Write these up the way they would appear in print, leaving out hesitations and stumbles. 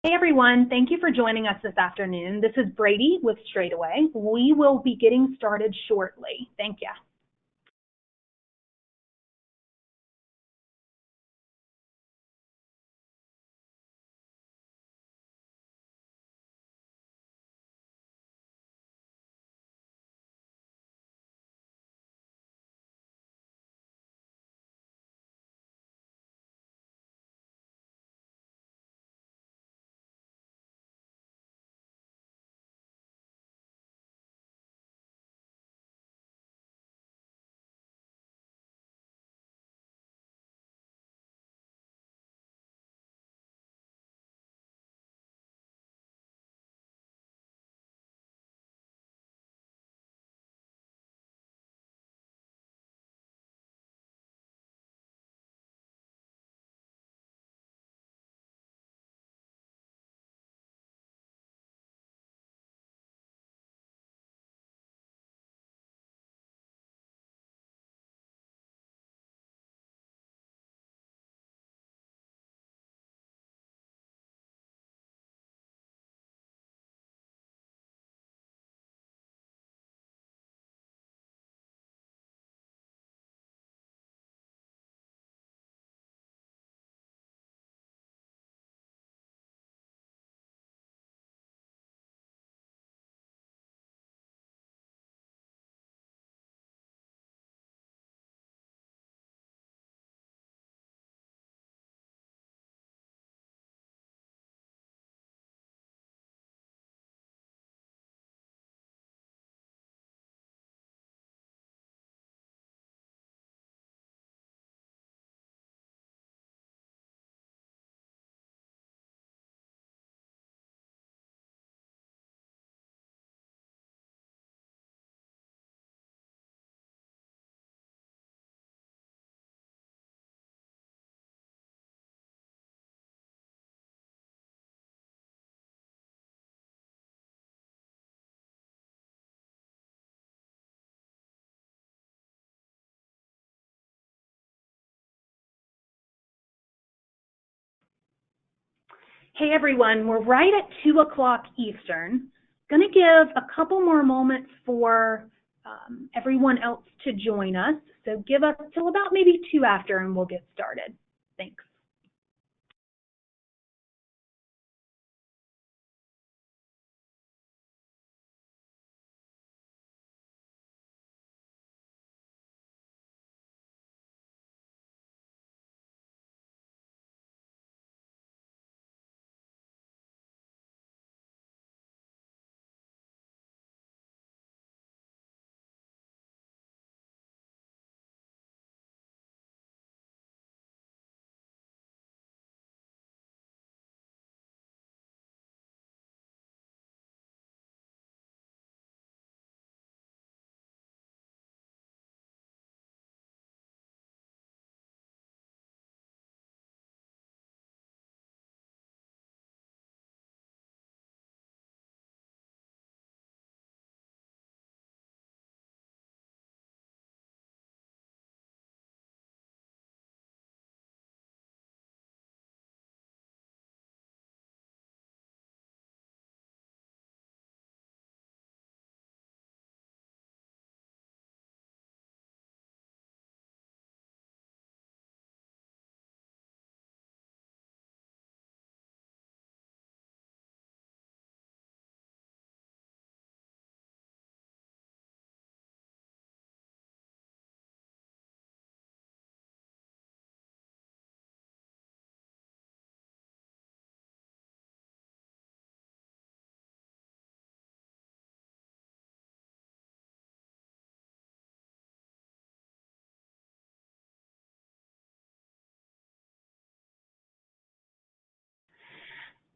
Hey everyone, thank you for joining us this afternoon. This is Brady with Straightaway. We will be getting started shortly. Thank you. Hey everyone, we're right at 2 o'clock Eastern. Going to give a couple more moments for everyone else to join us. So give us till about maybe 2 after and we'll get started. Thanks.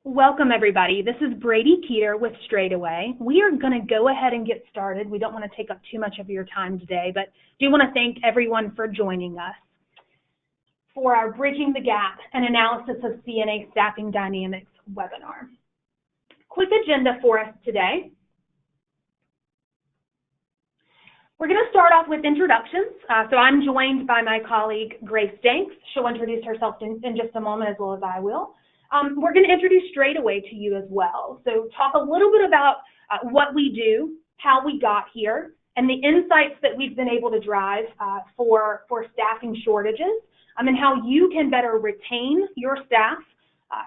Welcome everybody. This is Brady Keeter with Straightaway. We are going to go ahead and get started. We don't want to take up too much of your time today, but do want to thank everyone for joining us for our Bridging the Gap and Analysis of CNA Staffing Dynamics webinar. Quick agenda for us today. We're going to start off with introductions. So I'm joined by my colleague, Grace Danks. She'll introduce herself in just a moment as well as I will. We're going to introduce Straightaway to you as well. So talk a little bit about what we do, how we got here, and the insights that we've been able to drive for staffing shortages, and how you can better retain your staff,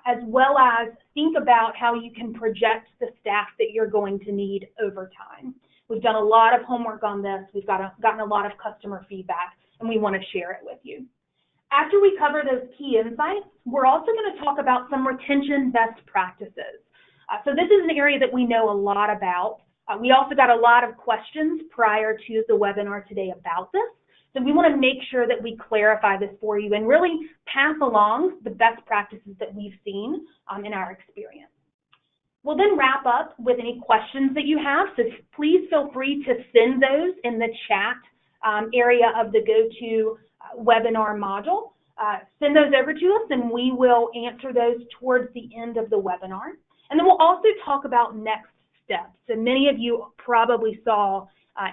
as well as think about how you can project the staff that you're going to need over time. We've done a lot of homework on this. We've gotten a lot of customer feedback, and we want to share it with you. After we cover those key insights, we're also going to talk about some retention best practices. So this is an area that we know a lot about. We also got a lot of questions prior to the webinar today about this. So we want to make sure that we clarify this for you and really pass along the best practices that we've seen in our experience. We'll then wrap up with any questions that you have, so please feel free to send those in the chat area of the GoToWebinar module. Send those over to us and we will answer those towards the end of the webinar. And then we'll also talk about next steps. And many of you probably saw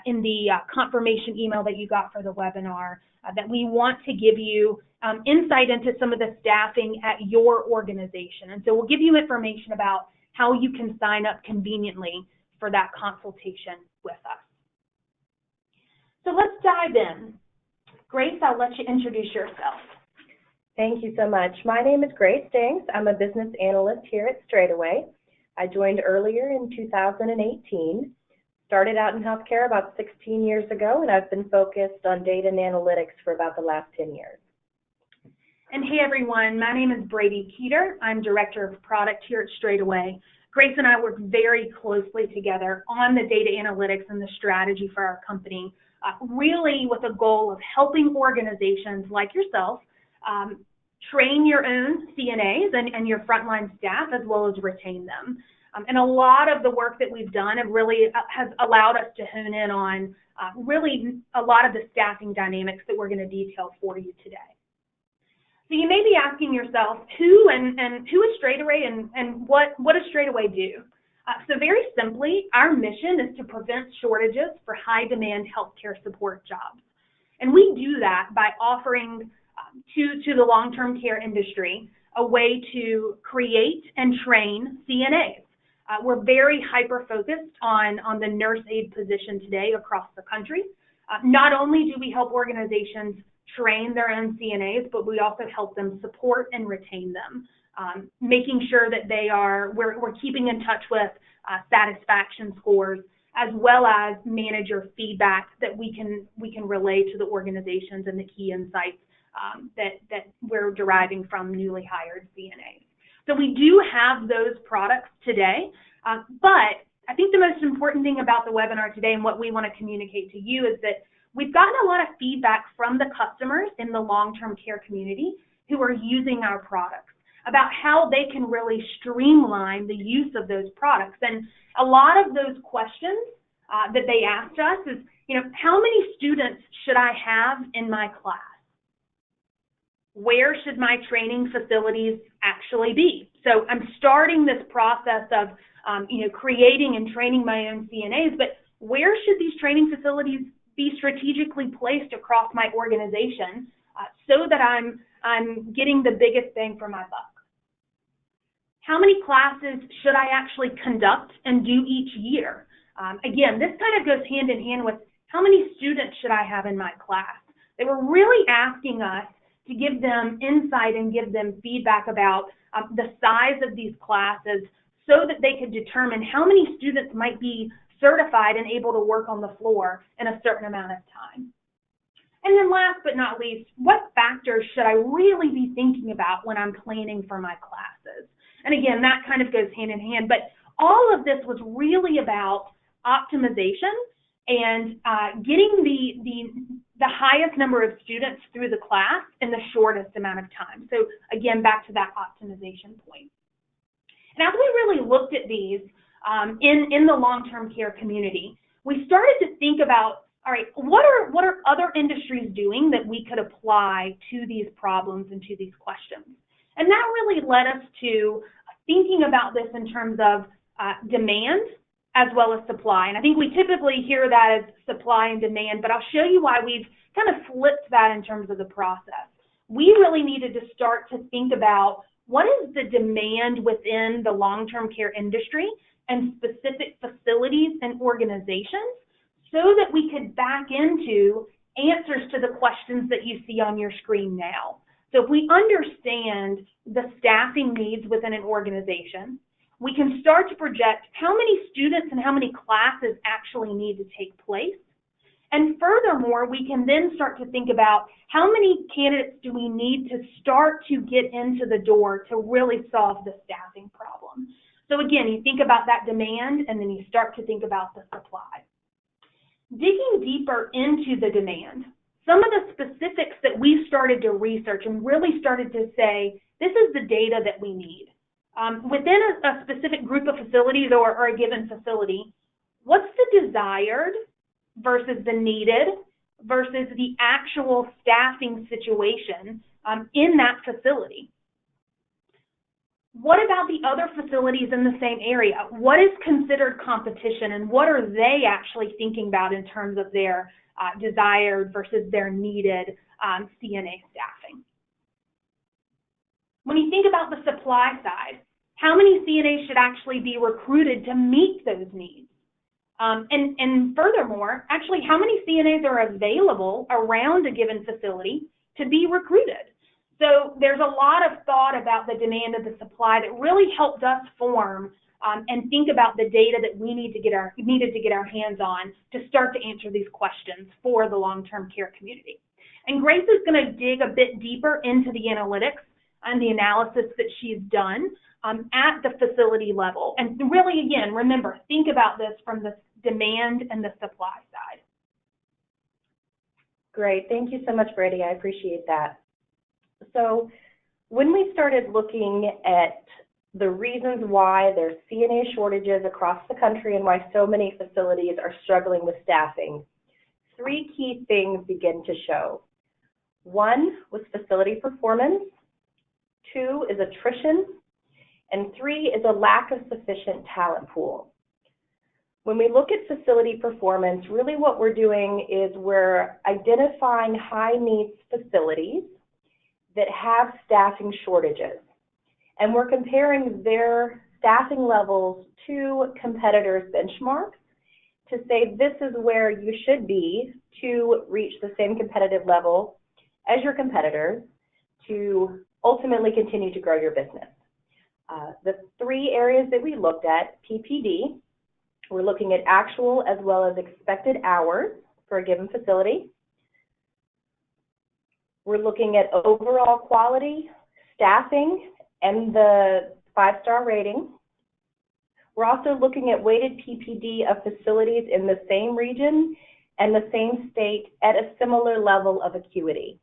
in the confirmation email that you got for the webinar that we want to give you insight into some of the staffing at your organization. And so we'll give you information about how you can sign up conveniently for that consultation with us. So let's dive in. Grace, I'll let you introduce yourself. Thank you so much. My name is Grace Danks. I'm a business analyst here at Straightaway. I joined earlier in 2018. Started out in healthcare about 16 years ago, and I've been focused on data and analytics for about the last 10 years. And hey everyone, my name is Brady Keeter. I'm Director of Product here at Straightaway. Grace and I work very closely together on the data analytics and the strategy for our company, really with a goal of helping organizations like yourself train your own CNAs and your frontline staff, as well as retain them. And a lot of the work that we've done really has allowed us to hone in on really a lot of the staffing dynamics that we're going to detail for you today. So you may be asking yourself, who is Straightaway and what does Straightaway do? So very simply, our mission is to prevent shortages for high-demand healthcare support jobs. And we do that by offering to the long-term care industry a way to create and train CNAs. We're very hyper-focused on the nurse aide position today across the country. Not only do we help organizations train their own CNAs, but we also help them support and retain them, making sure that we're keeping in touch with satisfaction scores, as well as manager feedback that we can relay to the organizations and the key insights that we're deriving from newly hired CNAs. So we do have those products today, but I think the most important thing about the webinar today and what we want to communicate to you is that we've gotten a lot of feedback from the customers in the long-term care community who are using our products about how they can really streamline the use of those products. And a lot of those questions that they asked us is, how many students should I have in my class? Where should my training facilities actually be? So I'm starting this process of, creating and training my own CNAs, but where should these training facilities be strategically placed across my organization so that I'm getting the biggest bang for my buck? How many classes should I actually conduct and do each year? Again, this kind of goes hand in hand with how many students should I have in my class? They were really asking us to give them insight and give them feedback about the size of these classes so that they could determine how many students might be certified and able to work on the floor in a certain amount of time. And then last but not least, what factors should I really be thinking about when I'm planning for my classes? And again, that kind of goes hand in hand, but all of this was really about optimization and getting the highest number of students through the class in the shortest amount of time. So again, back to that optimization point. And as we really looked at these in the long-term care community, we started to think about, all right, what are other industries doing that we could apply to these problems and to these questions? And that really led us to thinking about this in terms of demand as well as supply. And I think we typically hear that as supply and demand, but I'll show you why we've kind of flipped that in terms of the process. We really needed to start to think about what is the demand within the long-term care industry and specific facilities and organizations, so that we could back into answers to the questions that you see on your screen now. So if we understand the staffing needs within an organization, we can start to project how many students and how many classes actually need to take place. And furthermore, we can then start to think about how many candidates do we need to start to get into the door to really solve the staffing problem. So again, you think about that demand, and then you start to think about the supply. Digging deeper into the demand, some of the specifics that we started to research and really started to say, this is the data that we need. Within a specific group of facilities or a given facility, what's the desired versus the needed versus the actual staffing situation in that facility? What about the other facilities in the same area? What is considered competition, and what are they actually thinking about in terms of their desired versus their needed CNA staffing? When you think about the supply side, how many CNAs should actually be recruited to meet those needs? And furthermore, actually, how many CNAs are available around a given facility to be recruited? So there's a lot of thought about the demand and the supply that really helped us form and think about the data that we needed to get our hands on to start to answer these questions for the long-term care community. And Grace is going to dig a bit deeper into the analytics and the analysis that she's done at the facility level. And really, again, remember, think about this from the demand and the supply side. Great. Thank you so much, Brady. I appreciate that. So when we started looking at the reasons why there's CNA shortages across the country and why so many facilities are struggling with staffing, three key things begin to show. One was facility performance, two is attrition, and three is a lack of sufficient talent pool. When we look at facility performance, really what we're doing is we're identifying high-needs facilities that have staffing shortages, and we're comparing their staffing levels to competitors' benchmarks to say this is where you should be to reach the same competitive level as your competitors to ultimately continue to grow your business. The three areas that we looked at, PPD, we're looking at actual as well as expected hours for a given facility. We're looking at overall quality, staffing, and the 5-star rating. We're also looking at weighted PPD of facilities in the same region and the same state at a similar level of acuity.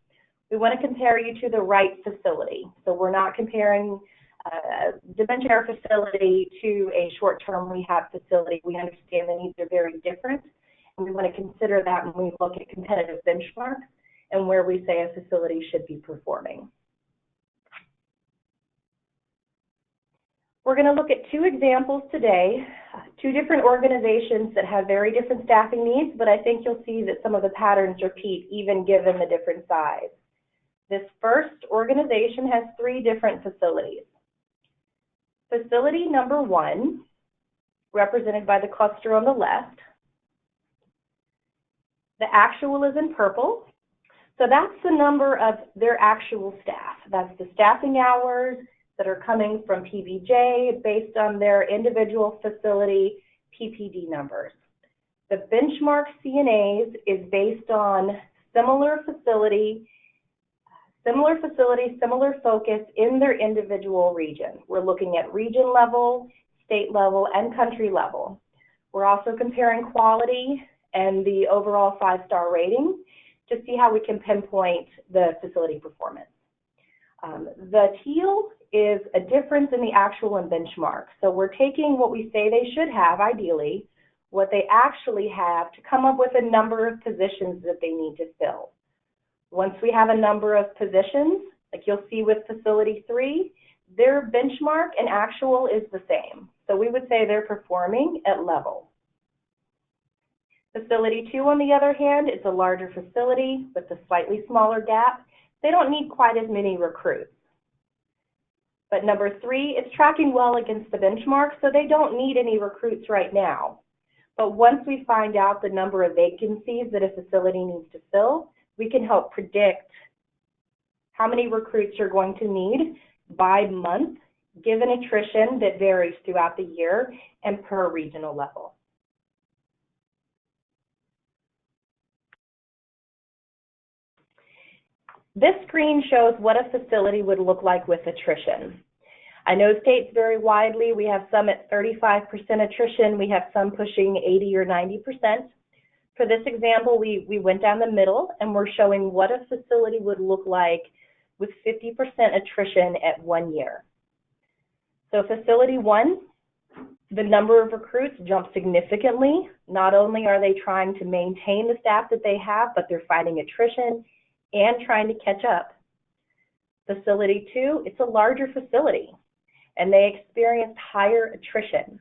We want to compare you to the right facility. So we're not comparing a dementia care facility to a short-term rehab facility. We understand the needs are very different, and we want to consider that when we look at competitive benchmarks and where we say a facility should be performing. We're going to look at two examples today, two different organizations that have very different staffing needs, but I think you'll see that some of the patterns repeat even given the different size. This first organization has three different facilities. Facility number 1, represented by the cluster on the left. The actual is in purple. So that's the number of their actual staff. That's the staffing hours that are coming from PBJ based on their individual facility PPD numbers. The benchmark CNAs is based on similar facility, similar focus in their individual region. We're looking at region level, state level, and country level. We're also comparing quality and the overall 5-star rating to see how we can pinpoint the facility performance. The teal is a difference in the actual and benchmark. So we're taking what we say they should have, ideally, what they actually have to come up with a number of positions that they need to fill. Once we have a number of positions, like you'll see with Facility 3, their benchmark and actual is the same. So we would say they're performing at level. Facility 2, on the other hand, is a larger facility with a slightly smaller gap. They don't need quite as many recruits. But number 3, it's tracking well against the benchmark, so they don't need any recruits right now. But once we find out the number of vacancies that a facility needs to fill, we can help predict how many recruits you're going to need by month, given attrition that varies throughout the year and per regional level. This screen shows what a facility would look like with attrition. I know states vary widely. We have some at 35% attrition. We have some pushing 80 or 90%. For this example, we went down the middle and we're showing what a facility would look like with 50% attrition at 1 year. So facility 1, the number of recruits jumped significantly. Not only are they trying to maintain the staff that they have, but they're fighting attrition and trying to catch up. Facility 2, it's a larger facility, and they experienced higher attrition.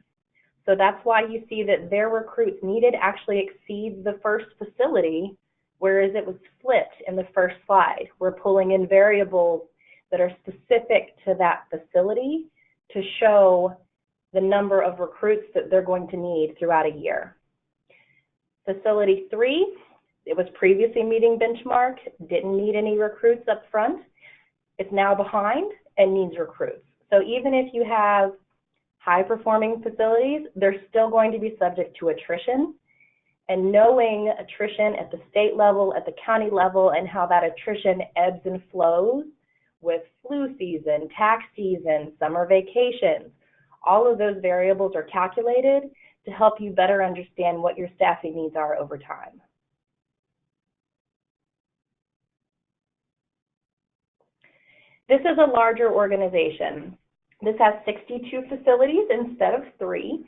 So that's why you see that their recruits needed actually exceeds the first facility, whereas it was flipped in the first slide. We're pulling in variables that are specific to that facility to show the number of recruits that they're going to need throughout a year. Facility 3, it was previously meeting benchmark, didn't need any recruits up front. It's now behind and needs recruits. So even if you have high-performing facilities, they're still going to be subject to attrition. And knowing attrition at the state level, at the county level, and how that attrition ebbs and flows with flu season, tax season, summer vacations, all of those variables are calculated to help you better understand what your staffing needs are over time. This is a larger organization. This has 62 facilities instead of 3.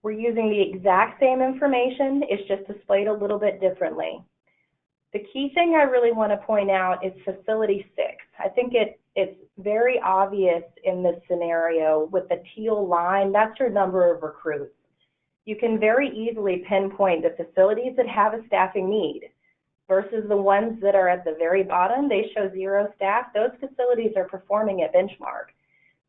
We're using the exact same information, it's just displayed a little bit differently. The key thing I really want to point out is facility 6. I think it's very obvious in this scenario with the teal line, that's your number of recruits. You can very easily pinpoint the facilities that have a staffing need versus the ones that are at the very bottom. They show 0 staff. Those facilities are performing at benchmark.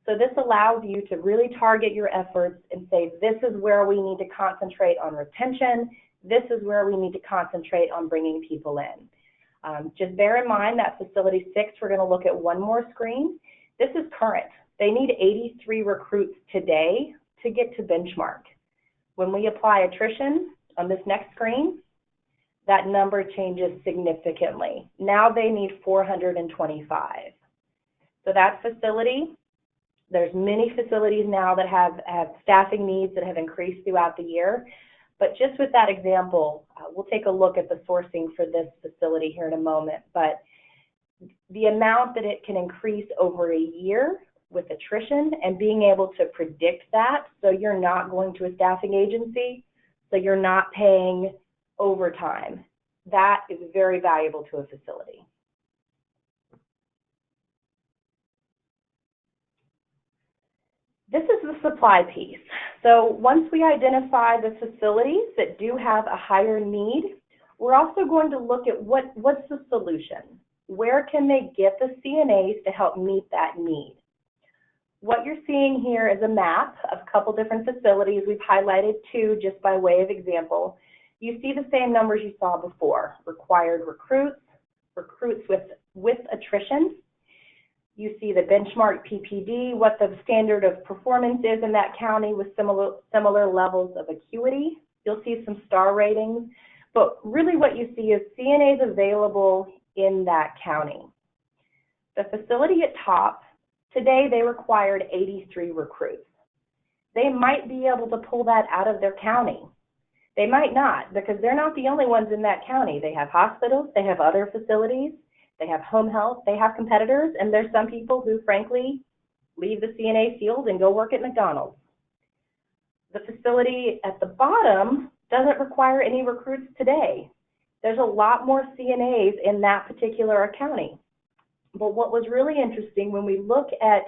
So this allows you to really target your efforts and say, this is where we need to concentrate on retention. This is where we need to concentrate on bringing people in. Just bear in mind that facility 6, we're going to look at one more screen. This is current. They need 83 recruits today to get to benchmark. When we apply attrition on this next screen, that number changes significantly. Now they need 425. So that facility, there's many facilities now that have staffing needs that have increased throughout the year. But just with that example, we'll take a look at the sourcing for this facility here in a moment. But the amount that it can increase over a year with attrition and being able to predict that, so you're not going to a staffing agency, so you're not paying overtime, that is very valuable to a facility. This is the supply piece. So once we identify the facilities that do have a higher need, we're also going to look at what's the solution. Where can they get the CNAs to help meet that need? What you're seeing here is a map of a couple different facilities. We've highlighted 2 just by way of example. You see the same numbers you saw before: required recruits, recruits with attrition. You see the benchmark PPD, what the standard of performance is in that county with similar levels of acuity. You'll see some star ratings, but really what you see is CNAs available in that county. The facility at top, today they required 83 recruits. They might be able to pull that out of their county. They might not, because they're not the only ones in that county. They have hospitals, they have other facilities, they have home health, they have competitors, and there's some people who, frankly, leave the CNA field and go work at McDonald's. The facility at the bottom doesn't require any recruits today. There's a lot more CNAs in that particular county. But what was really interesting when we look at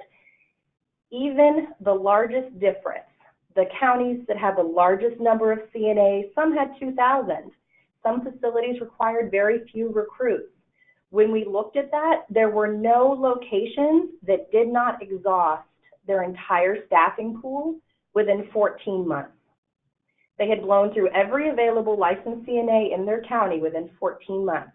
even the largest difference, the counties that have the largest number of CNAs, some had 2,000. Some facilities required very few recruits. When we looked at that, there were no locations that did not exhaust their entire staffing pool within 14 months. They had blown through every available licensed CNA in their county within 14 months.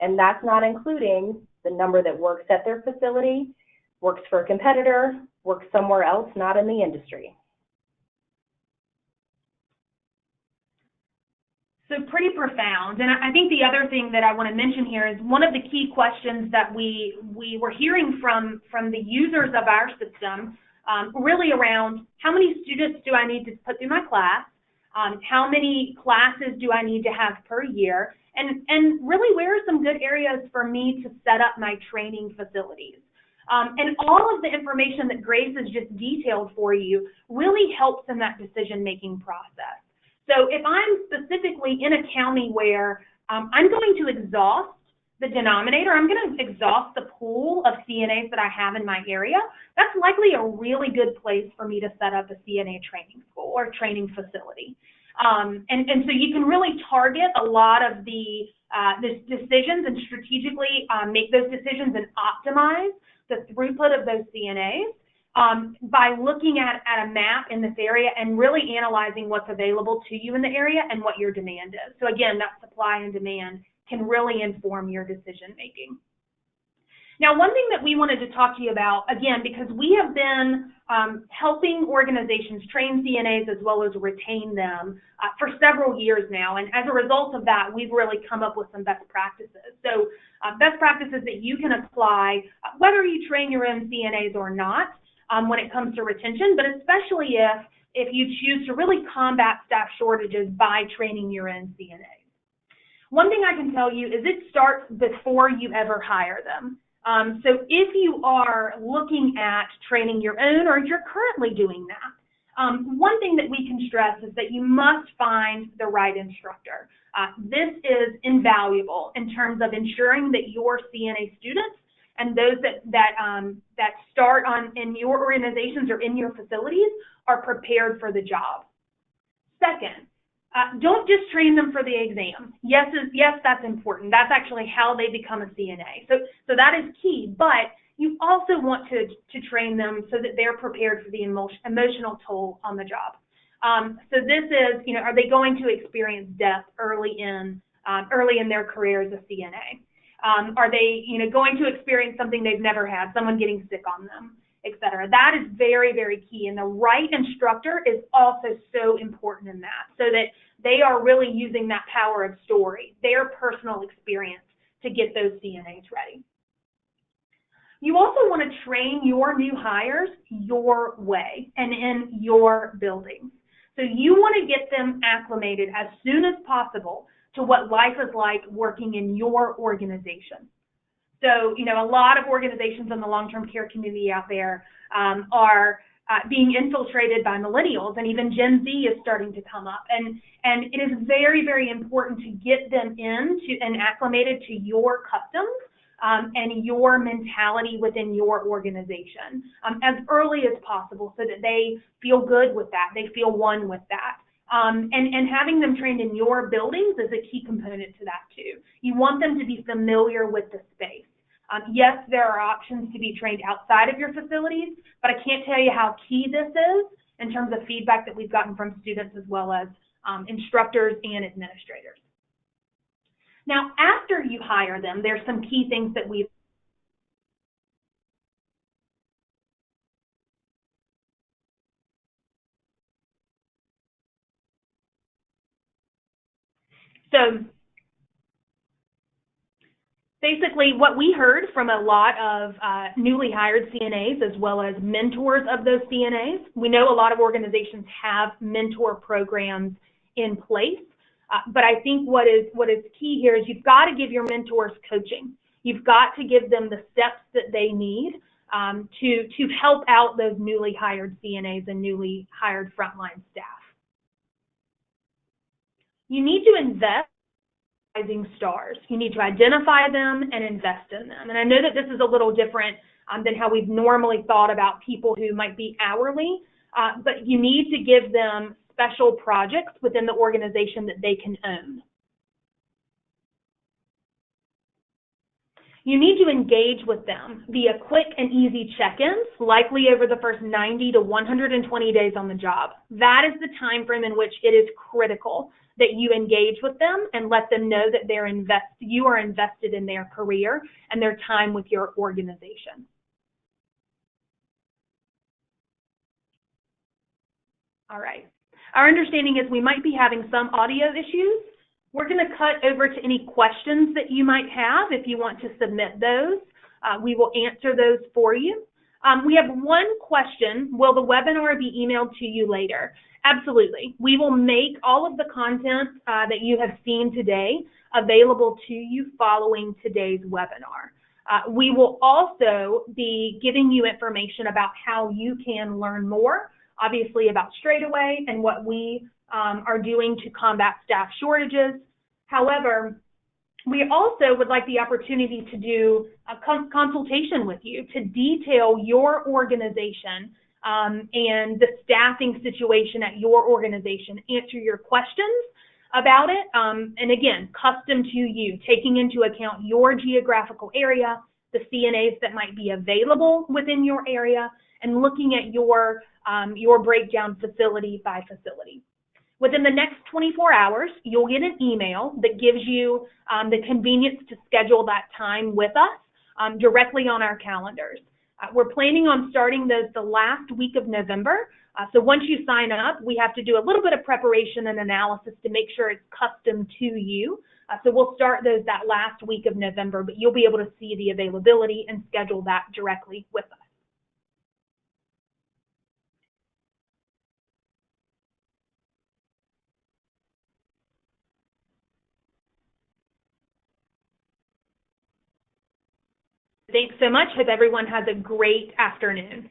And that's not including the number that works at their facility, works for a competitor, works somewhere else, not in the industry. So pretty profound. And I think the other thing that I want to mention here is one of the key questions that we were hearing from the users of our system, really around how many students do I need to put through my class, how many classes do I need to have per year, and really where are some good areas for me to set up my training facilities. And all of the information that Grace has just detailed for you really helps in that decision-making process. So if I'm specifically in a county where I'm going to exhaust the denominator, I'm going to exhaust the pool of CNAs that I have in my area, that's likely a really good place for me to set up a CNA training school or training facility. And so you can really target a lot of the decisions and strategically make those decisions and optimize the throughput of those CNAs by looking at a map in this area and really analyzing what's available to you in the area and what your demand is. So again, that supply and demand can really inform your decision making. Now, one thing that we wanted to talk to you about, again, because we have been helping organizations train CNAs as well as retain them for several years now, and as a result of that, we've really come up with some best practices. So best practices that you can apply whether you train your own CNAs or not when it comes to retention, but especially if you choose to really combat staff shortages by training your own CNAs. One thing I can tell you is it starts before you ever hire them. So if you are looking at training your own or you're currently doing that, one thing that we can stress is that you must find the right instructor. This is invaluable in terms of ensuring that your CNA students and those that start in your organizations or in your facilities are prepared for the job. Second, don't just train them for the exam. Yes, that's important. That's actually how they become a CNA. So that is key, but you also want to train them so that they're prepared for the emotional toll on the job. So this is, are they going to experience death early in their career as a CNA? Are they, going to experience something they've never had, someone getting sick on them, et cetera? That is very, very key. And the right instructor is also so important in that, so that they are really using that power of story, their personal experience, to get those CNAs ready. You also want to train your new hires your way and in your building. So you want to get them acclimated as soon as possible to what life is like working in your organization. So, a lot of organizations in the long-term care community out there are being infiltrated by millennials, and even Gen Z is starting to come up. And it is very, very important to get them into and acclimated to your customs and your mentality within your organization as early as possible, so that they feel good with that, they feel one with that. And having them trained in your buildings is a key component to that too. You want them to be familiar with the space. Yes, there are options to be trained outside of your facilities, but I can't tell you how key this is in terms of feedback that we've gotten from students as well as instructors and administrators. Now, after you hire them, there's some key things that we've So basically what we heard from a lot of newly hired CNAs as well as mentors of those CNAs, we know a lot of organizations have mentor programs in place, but I think what is key here is you've got to give your mentors coaching. You've got to give them the steps that they need to help out those newly hired CNAs and newly hired frontline staff. You need to invest in rising stars. You need to identify them and invest in them. And I know that this is a little different than how we've normally thought about people who might be hourly, but you need to give them special projects within the organization that they can own. You need to engage with them via quick and easy check-ins, likely over the first 90 to 120 days on the job. That is the time frame in which it is critical that you engage with them and let them know that you are invested in their career and their time with your organization. All right. Our understanding is we might be having some audio issues. We're going to cut over to any questions that you might have if you want to submit those. We will answer those for you. We have one question. Will the webinar be emailed to you later? Absolutely. We will make all of the content that you have seen today available to you following today's webinar. We will also be giving you information about how you can learn more, obviously about Straightaway and what we are doing to combat staff shortages. However, we also would like the opportunity to do a consultation with you to detail your organization and the staffing situation at your organization, answer your questions about it, and again, custom to you, taking into account your geographical area, the CNAs that might be available within your area, and looking at your breakdown facility by facility. Within the next 24 hours, you'll get an email that gives you the convenience to schedule that time with us directly on our calendars. We're planning on starting the last week of November. So once you sign up, we have to do a little bit of preparation and analysis to make sure it's custom to you. So we'll start those that last week of November, but you'll be able to see the availability and schedule that directly with us. Thanks so much. Hope everyone has a great afternoon.